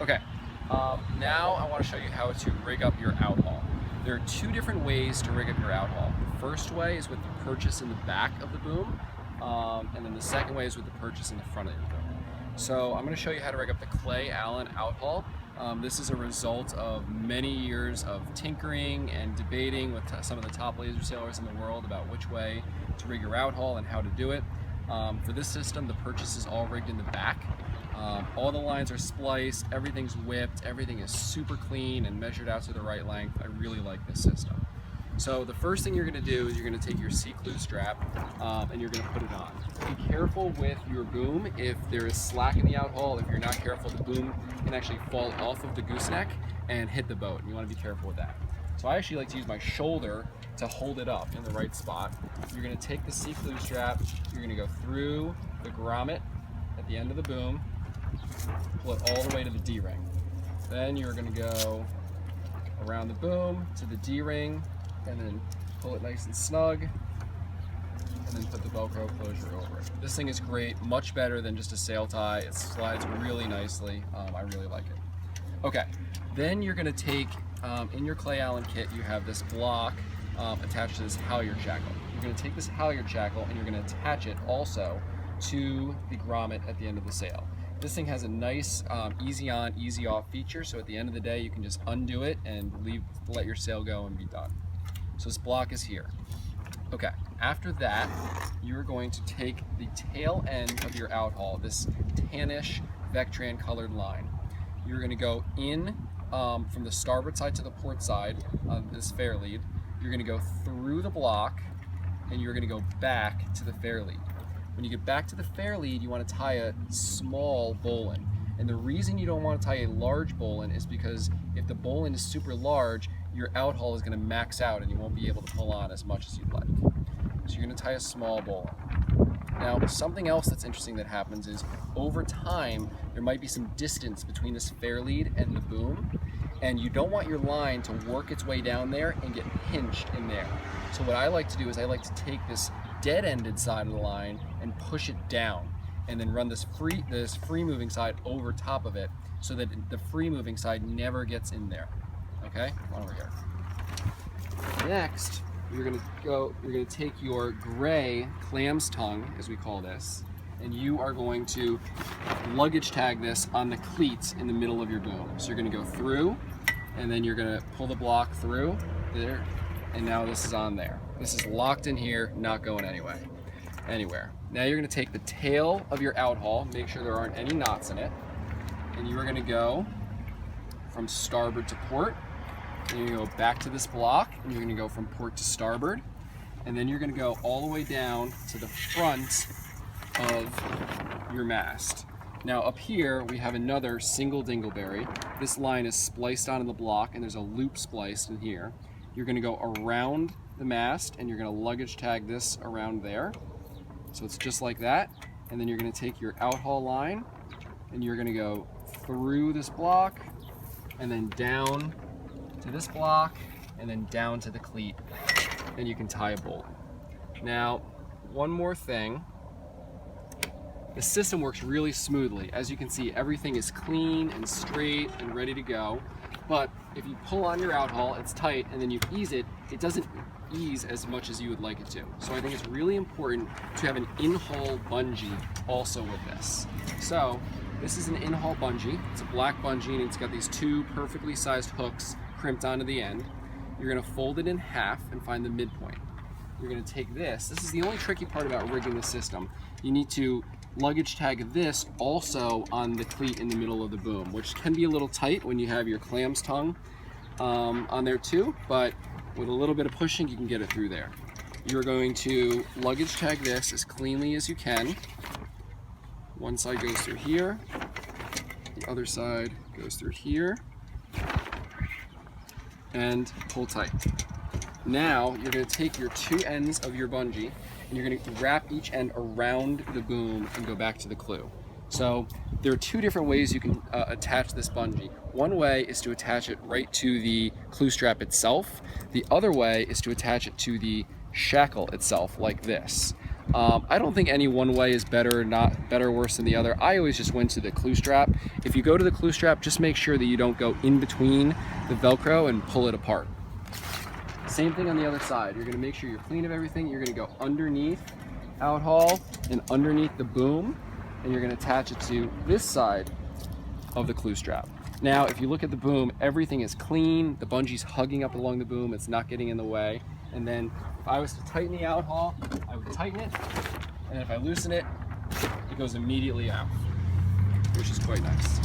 Okay, now I want to show you how to rig up your outhaul. There are two different ways to rig up your outhaul. The first way is with the purchase in the back of the boom, and then the second way is with the purchase in the front of your boom. So I'm going to show you how to rig up the Clay-Allen Outhaul. This is a result of many years of tinkering and debating with some of the top laser sailors in the world about which way to rig your outhaul and how to do it. For this system, the purchase is all rigged in the back. All the lines are spliced, everything's whipped, everything is super clean and measured out to the right length. I really like this system. So the first thing you're going to do is you're going to take your C-clue strap and you're going to put it on. Be careful with your boom. If there is slack in the outhaul, if you're not careful, the boom can actually fall off of the gooseneck and hit the boat, and you want to be careful with that. So I actually like to use my shoulder to hold it up in the right spot. You're going to take the C-clue strap, you're going to go through the grommet at the end of the boom, pull it all the way to the D-ring. Then you're going to go around the boom to the D-ring, and then pull it nice and snug, and then put the Velcro closure over it. This thing is great, much better than just a sail tie. It slides really nicely. I really like it. Okay, then you're going to take, in your Clay-Allen kit, you have this block attached to this halyard shackle. You're going to take this halyard shackle and you're going to attach it also to the grommet at the end of the sail. This thing has a nice easy on, easy off feature, so at the end of the day you can just undo it and let your sail go and be done. So this block is here. Okay, after that, you're going to take the tail end of your outhaul, this tannish Vectran colored line. You're going to go in from the starboard side to the port side of this fair lead. You're going to go through the block and you're going to go back to the fair lead. When you get back to the fair lead, you want to tie a small bowline. And the reason you don't want to tie a large bowline is because if the bowline is super large, your outhaul is going to max out and you won't be able to pull on as much as you'd like. So you're going to tie a small bowline. Now, something else that's interesting that happens is over time, there might be some distance between this fair lead and the boom, and you don't want your line to work its way down there and get pinched in there. So what I like to do is I like to take this dead-ended side of the line and push it down, and then run this free moving side over top of it so that the free moving side never gets in there. Okay, on over here. Next, you're gonna take your gray clam's tongue, as we call this, and you are going to luggage tag this on the cleats in the middle of your boom. So you're gonna go through, and then you're gonna pull the block through there, and now this is on there. This is locked in here, not going anywhere. Now you're gonna take the tail of your outhaul, make sure there aren't any knots in it, and you are gonna go from starboard to port. And you're going to go back to this block, and you're going to go from port to starboard, and then you're going to go all the way down to the front of your mast. Now up here we have another single dingleberry. This line is spliced onto the block, and there's a loop spliced in here. You're going to go around the mast, and you're going to luggage tag this around there. So it's just like that, and then you're going to take your outhaul line, and you're going to go through this block, and then down to this block, and then down to the cleat, and you can tie a bolt. Now, one more thing. The system works really smoothly. As you can see, everything is clean and straight and ready to go. But if you pull on your outhaul, it's tight, and then you ease it, it doesn't ease as much as you would like it to. So I think it's really important to have an in-haul bungee also with this. So this is an in-haul bungee. It's a black bungee, and it's got these two perfectly sized hooks crimped onto the end. You're going to fold it in half and find the midpoint. You're going to take this is the only tricky part about rigging the system. You need to luggage tag this also on the cleat in the middle of the boom, which can be a little tight when you have your clam's tongue on there too, but with a little bit of pushing you can get it through there. You're going to luggage tag this as cleanly as you can. One side goes through here, the other side goes through here, and pull tight. Now you're going to take your two ends of your bungee and you're going to wrap each end around the boom and go back to the clue. So there are two different ways you can attach this bungee. One way is to attach it right to the clue strap itself. The other way is to attach it to the shackle itself, like this. I don't think any one way is better, not better or worse than the other. I always just went to the clue strap. If you go to the clue strap, just make sure that you don't go in between the Velcro and pull it apart. Same thing on the other side. You're gonna make sure you're clean of everything. You're gonna go underneath Outhaul and underneath the boom, and you're gonna attach it to this side of the clue strap. Now, if you look at the boom, everything is clean. The bungee's hugging up along the boom. It's not getting in the way. And then if I was to tighten the Outhaul, I would tighten it. And if I loosen it, it goes immediately out, which is quite nice.